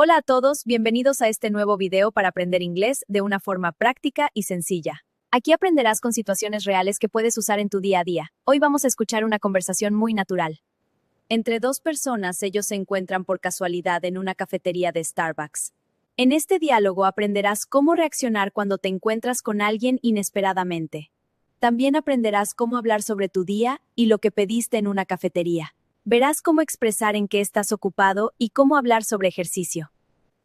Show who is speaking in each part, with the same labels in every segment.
Speaker 1: Hola a todos, bienvenidos a este nuevo video para aprender inglés de una forma práctica y sencilla. Aquí aprenderás con situaciones reales que puedes usar en tu día a día. Hoy vamos a escuchar una conversación muy natural. Entre dos personas, ellos se encuentran por casualidad en una cafetería de Starbucks. En este diálogo aprenderás cómo reaccionar cuando te encuentras con alguien inesperadamente. También aprenderás cómo hablar sobre tu día y lo que pediste en una cafetería. Verás cómo expresar en qué estás ocupado y cómo hablar sobre ejercicio.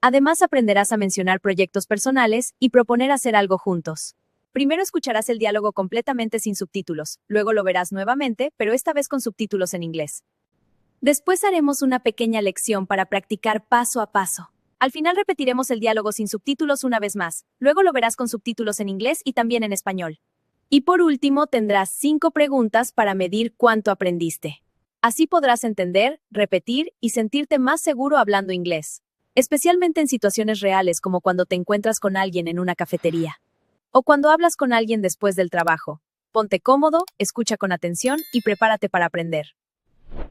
Speaker 1: Además, aprenderás a mencionar proyectos personales y proponer hacer algo juntos. Primero escucharás el diálogo completamente sin subtítulos, luego lo verás nuevamente, pero esta vez con subtítulos en inglés. Después haremos una pequeña lección para practicar paso a paso. Al final repetiremos el diálogo sin subtítulos una vez más, luego lo verás con subtítulos en inglés y también en español. Y por último, tendrás 5 preguntas para medir cuánto aprendiste. Así podrás entender, repetir y sentirte más seguro hablando inglés, especialmente en situaciones reales como cuando te encuentras con alguien en una cafetería o cuando hablas con alguien después del trabajo. Ponte cómodo, escucha con atención y prepárate para aprender.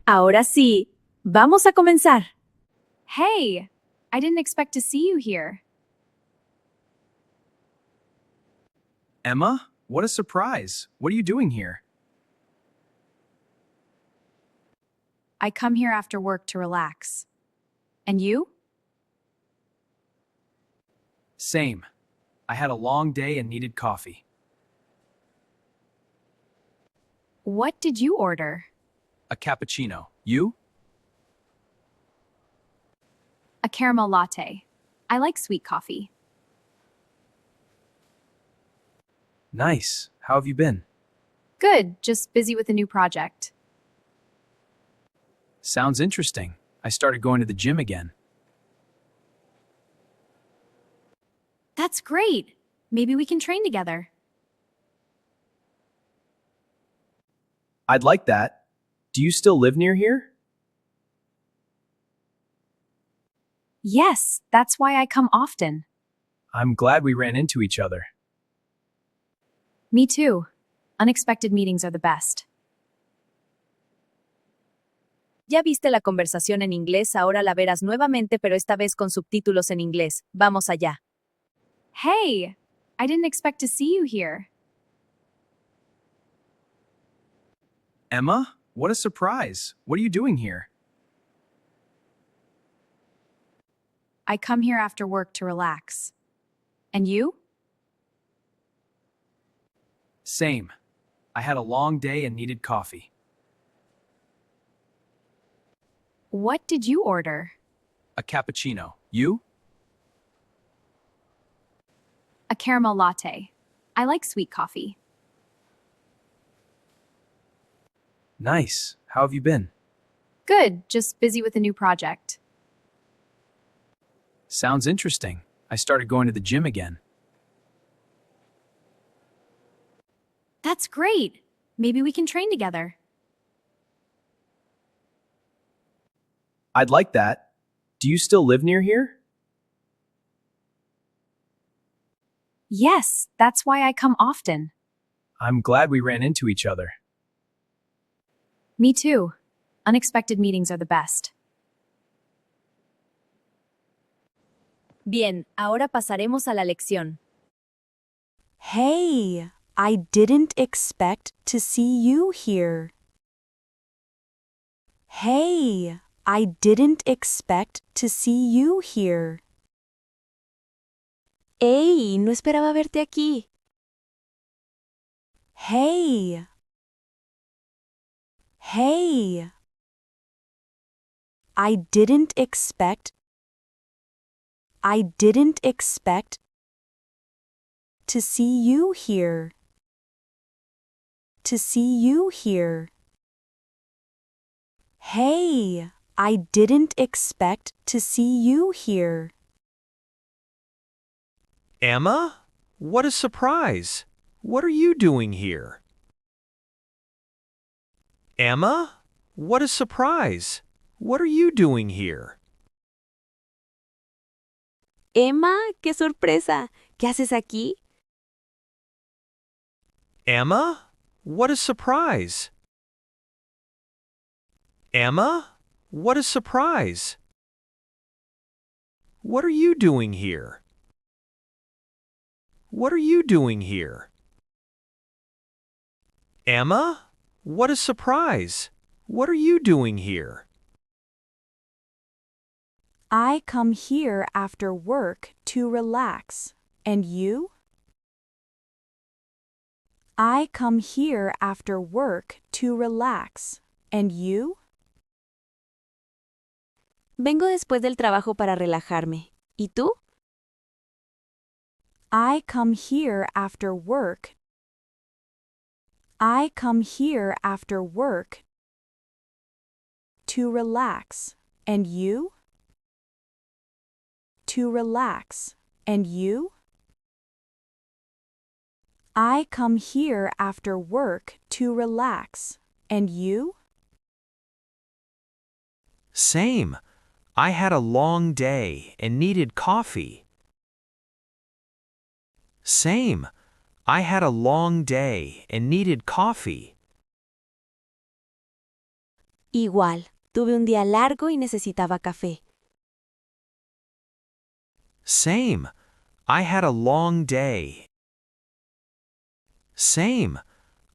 Speaker 1: Ahora sí, vamos a comenzar.
Speaker 2: Hey, I didn't expect to see you here.
Speaker 3: Emma, what a surprise. What are you doing here?
Speaker 2: I come here after work to relax. And you?
Speaker 3: Same. I had a long day and needed coffee.
Speaker 2: What did you order?
Speaker 3: A cappuccino. You?
Speaker 2: A caramel latte. I like sweet coffee.
Speaker 3: Nice. How have you been?
Speaker 2: Good, just busy with a new project.
Speaker 3: Sounds interesting. I started going to the gym again.
Speaker 2: That's great. Maybe we can train together.
Speaker 3: I'd like that. Do you still live near here?
Speaker 2: Yes, that's why I come often.
Speaker 3: I'm glad we ran into each other.
Speaker 2: Me too. Unexpected meetings are the best.
Speaker 1: Ya viste la conversación en inglés, ahora la verás nuevamente, pero esta vez con subtítulos en inglés. Vamos allá.
Speaker 2: Hey, I didn't expect to see you here.
Speaker 3: Emma, what a surprise. What are you doing here?
Speaker 2: I come here after work to relax. And you?
Speaker 3: Same. I had a long day and needed coffee.
Speaker 2: What did you order?
Speaker 3: A cappuccino. You?
Speaker 2: A caramel latte. I like sweet coffee.
Speaker 3: Nice. How have you been?
Speaker 2: Good, just busy with a new project.
Speaker 3: Sounds interesting. I started going to the gym again.
Speaker 2: That's great. Maybe we can train together.
Speaker 3: I'd like that. Do you still live near here?
Speaker 2: Yes, that's why I come often.
Speaker 3: I'm glad we ran into each other.
Speaker 2: Me too. Unexpected meetings are the best.
Speaker 1: Bien, ahora pasaremos a la lección.
Speaker 4: Hey, I didn't expect to see you here. Hey, I didn't expect to see you here.
Speaker 5: ¡Ey! No esperaba verte aquí.
Speaker 4: Hey. Hey. I didn't expect to see you here. To see you here. Hey, I didn't expect to see you here.
Speaker 6: Emma, what a surprise. What are you doing here? Emma, what a surprise. What are you doing here?
Speaker 5: Emma, qué sorpresa. ¿Qué haces aquí?
Speaker 6: Emma, what a surprise. Emma, what a surprise. What are you doing here? What are you doing here? Emma? What a surprise! What are you doing here?
Speaker 4: I come here after work to relax. And you? I come here after work to relax. And you?
Speaker 5: Vengo después del trabajo para relajarme. ¿Y tú?
Speaker 4: I come here after work. I come here after work to relax. And you? To relax. And you? I come here after work to relax. And you?
Speaker 6: Same. I had a long day and needed coffee. Same. I had a long day and needed coffee.
Speaker 5: Igual, tuve un día largo y necesitaba café.
Speaker 6: Same. I had a long day. Same.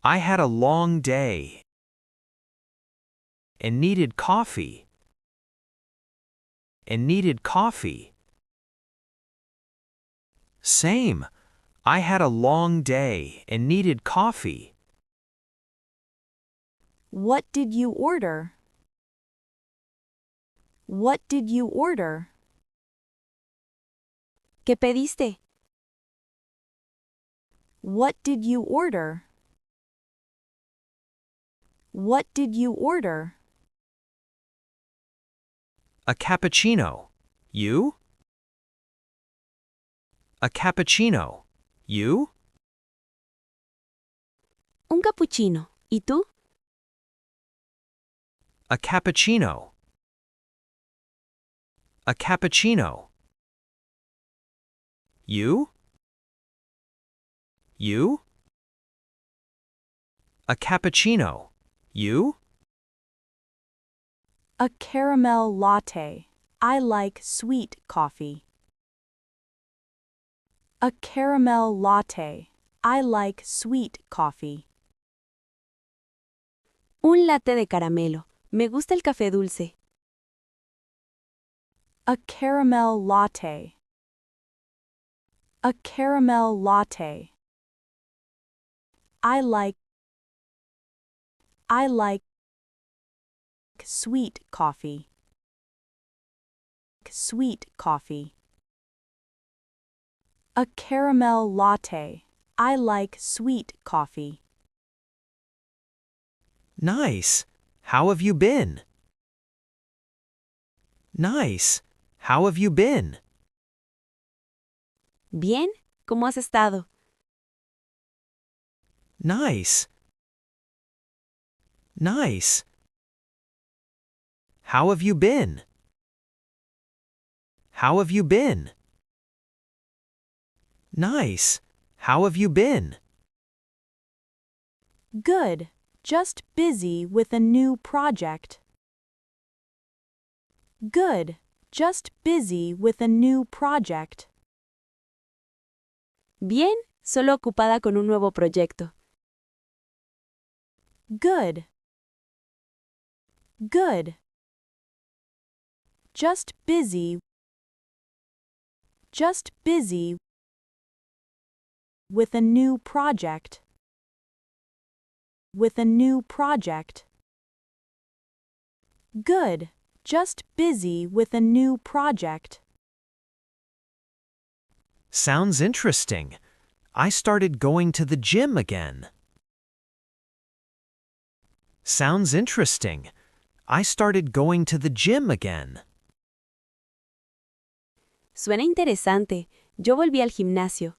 Speaker 6: I had a long day and needed coffee. And needed coffee. Same. I had a long day and needed coffee.
Speaker 4: What did you order? What did you order?
Speaker 5: ¿Qué pediste?
Speaker 4: What did you order? What did you order?
Speaker 6: A cappuccino. You? A cappuccino. You?
Speaker 5: Un cappuccino. ¿Y tú?
Speaker 6: A cappuccino. A cappuccino. You? You? A cappuccino. You?
Speaker 4: A caramel latte. I like sweet coffee. A caramel latte. I like sweet coffee.
Speaker 5: Un latte de caramelo. Me gusta el café dulce.
Speaker 4: A caramel latte. A caramel latte. I like sweet coffee. Sweet coffee. A caramel latte. I like sweet coffee.
Speaker 6: Nice. How have you been? Nice. How have you been?
Speaker 5: Bien, ¿cómo has estado?
Speaker 6: Nice. Nice. How have you been? How have you been? Nice. How have you been?
Speaker 4: Good. Just busy with a new project. Good. Just busy with a new project.
Speaker 5: Bien, solo ocupada con un nuevo proyecto.
Speaker 4: Good. Good. Just busy. Just busy with a new project. With a new project. Good. Just busy with a new project.
Speaker 6: Sounds interesting. I started going to the gym again. Sounds interesting. I started going to the gym again.
Speaker 5: Suena interesante. Yo volví al gimnasio.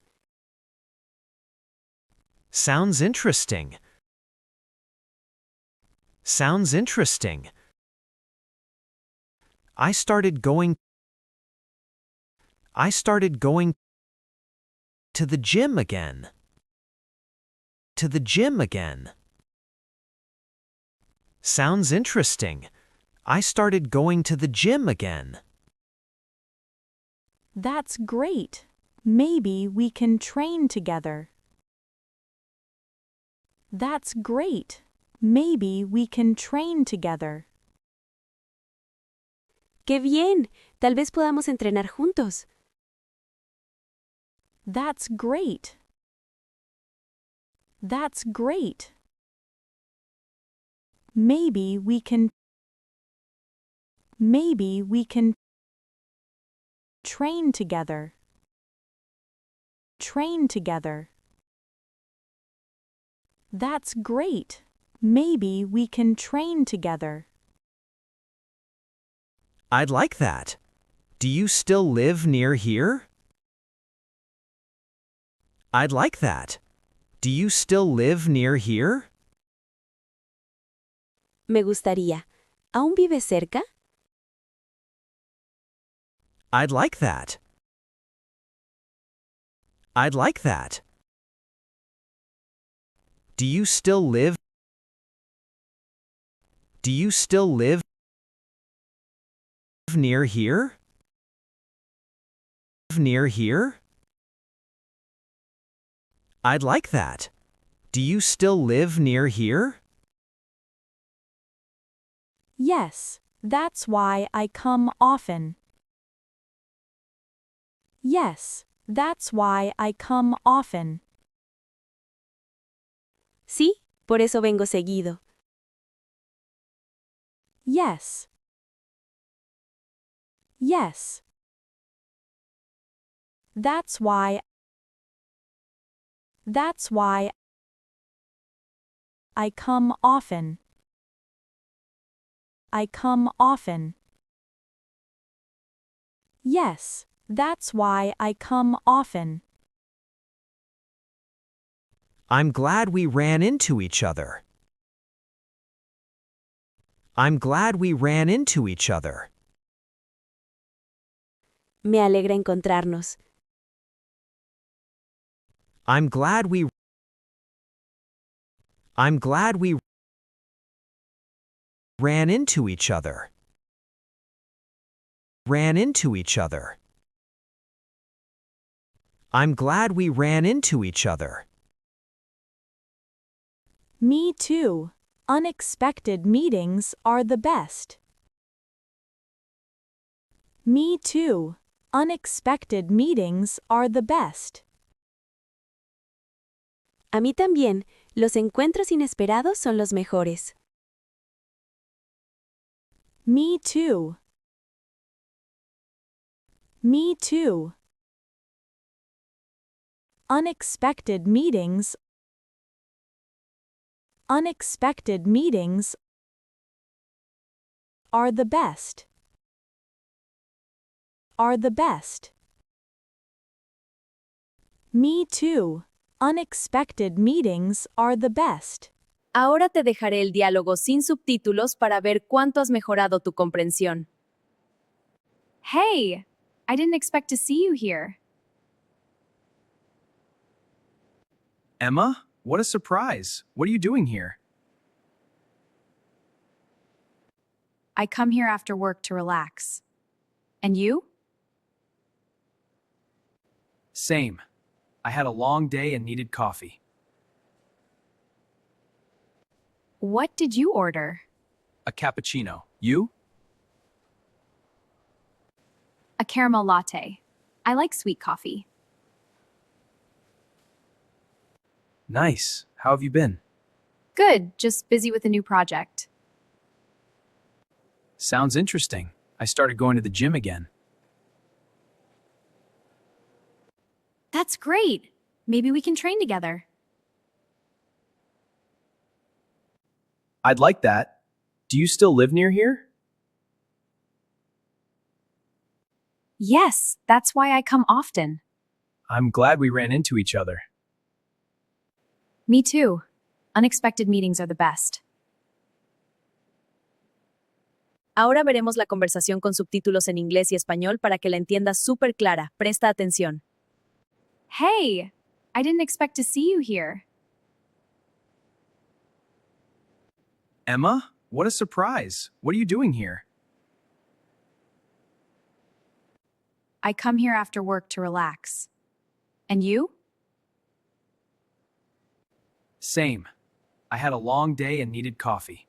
Speaker 6: Sounds interesting. Sounds interesting. I started going to the gym again. To the gym again. Sounds interesting. I started going to the gym again.
Speaker 4: That's great. Maybe we can train together. That's great. Maybe we can train together.
Speaker 5: ¡Qué bien! Tal vez podamos entrenar juntos.
Speaker 4: That's great. That's great. Maybe we can train together. Train together. That's great. Maybe we can train together.
Speaker 6: I'd like that. Do you still live near here? I'd like that. Do you still live near here?
Speaker 5: Me gustaría. ¿Aún vives cerca?
Speaker 6: I'd like that. I'd like that. Do you still live? Do you still live near here? Near here? I'd like that. Do you still live near here?
Speaker 4: Yes, that's why I come often. Yes, that's why I come often.
Speaker 5: Sí, por eso vengo seguido.
Speaker 4: Yes. Yes. That's why I come often. I come often. Yes, that's why I come often.
Speaker 6: I'm glad we ran into each other. I'm glad we ran into each other.
Speaker 5: Me alegra encontrarnos.
Speaker 6: I'm glad we ran into each other. Ran into each other. I'm glad we ran into each other.
Speaker 4: Me too. Unexpected meetings are the best. Me too. Unexpected meetings are the best.
Speaker 5: A mí también, los encuentros inesperados son los mejores.
Speaker 4: Me too. Me too. Unexpected meetings are the best. Are the best. Me too. Unexpected meetings are the best.
Speaker 1: Ahora te dejaré el diálogo sin subtítulos para ver cuánto has mejorado tu comprensión.
Speaker 2: Hey, I didn't expect to see you here.
Speaker 3: Emma, what a surprise. What are you doing here?
Speaker 2: I come here after work to relax. And you?
Speaker 3: Same. I had a long day and needed coffee.
Speaker 2: What did you order?
Speaker 3: A cappuccino. You?
Speaker 2: A caramel latte. I like sweet coffee.
Speaker 3: Nice. How have you been?
Speaker 2: Good, just busy with a new project.
Speaker 3: Sounds interesting. I started going to the gym again.
Speaker 2: That's great. Maybe we can train together.
Speaker 3: I'd like that. Do you still live near here?
Speaker 2: Yes, that's why I come often.
Speaker 3: I'm glad we ran into each other.
Speaker 2: Me too. Unexpected meetings are the best.
Speaker 1: Ahora veremos la conversación con subtítulos en inglés y español para que la entiendas súper clara. Presta atención.
Speaker 2: Hey, I didn't expect to see you here.
Speaker 3: Emma, what a surprise. What are you doing here?
Speaker 2: I come here after work to relax. And you?
Speaker 3: Same. I had a long day and needed coffee.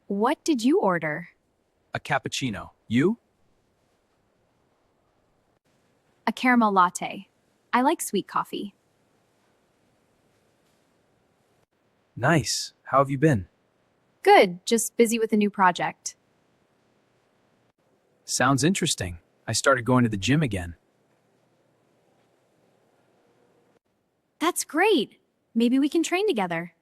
Speaker 2: What did you order?
Speaker 3: A cappuccino. You?
Speaker 2: A caramel latte. I like sweet coffee.
Speaker 3: Nice. How have you been?
Speaker 2: Good, just busy with a new project.
Speaker 3: Sounds interesting. I started going to the gym again.
Speaker 2: That's great. Maybe we can train together.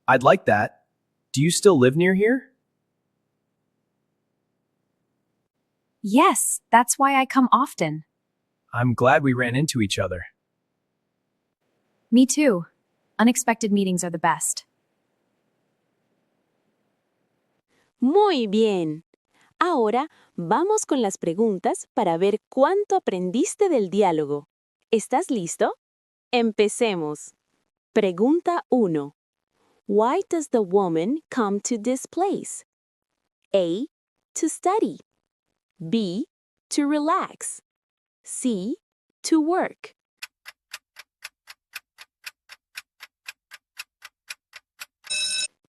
Speaker 3: I'd like that. Do you still live near here?
Speaker 2: Yes, that's why I come often.
Speaker 3: I'm glad we ran into each other.
Speaker 2: Me too. Unexpected meetings are the best.
Speaker 5: Muy bien. Ahora vamos con las preguntas para ver cuánto aprendiste del diálogo. ¿Estás listo? Empecemos. Pregunta 1. Why does the woman come to this place? A. To study. B. To relax. C. To work.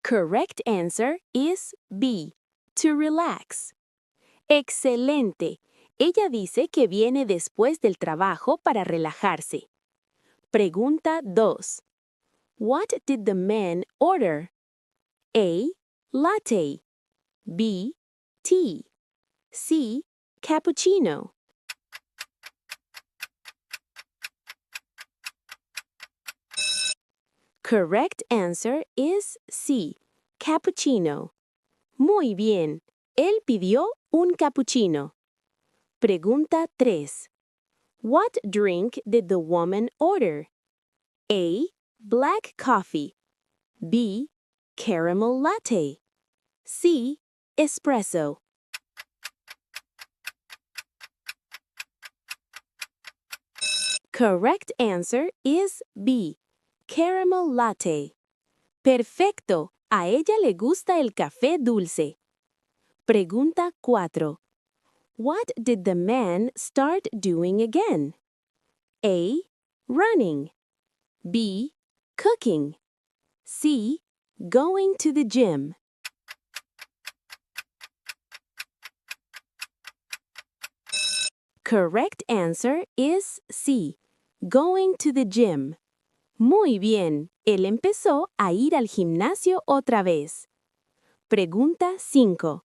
Speaker 5: Correct answer is B. To relax. Excelente. Ella dice que viene después del trabajo para relajarse. Pregunta 2. What did the man order? A. Latte. B. Tea. C. Cappuccino. Correct answer is C. Cappuccino. Muy bien. Él pidió un cappuccino. Pregunta 3. What drink did the woman order? A. Black coffee. B. Caramel latte. C. Espresso. Correct answer is B. Caramel latte. Perfecto. A ella le gusta el café dulce. Pregunta 4. What did the man start doing again? A. Running. B. Cooking. C. Going to the gym. Correct answer is C. Going to the gym. Muy bien. Él empezó a ir al gimnasio otra vez. Pregunta 5.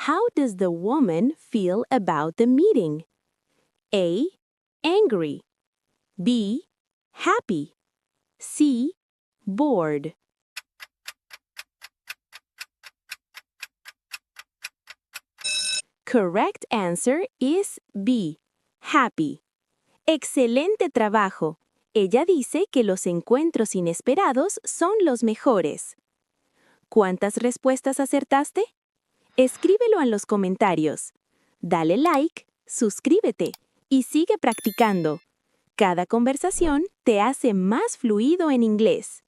Speaker 5: How does the woman feel about the meeting? A. Angry. B. Happy. C. Bored. Correct answer is B. Happy. Excelente trabajo. Ella dice que los encuentros inesperados son los mejores. ¿Cuántas respuestas acertaste? Escríbelo en los comentarios. Dale like, suscríbete y sigue practicando. Cada conversación te hace más fluido en inglés.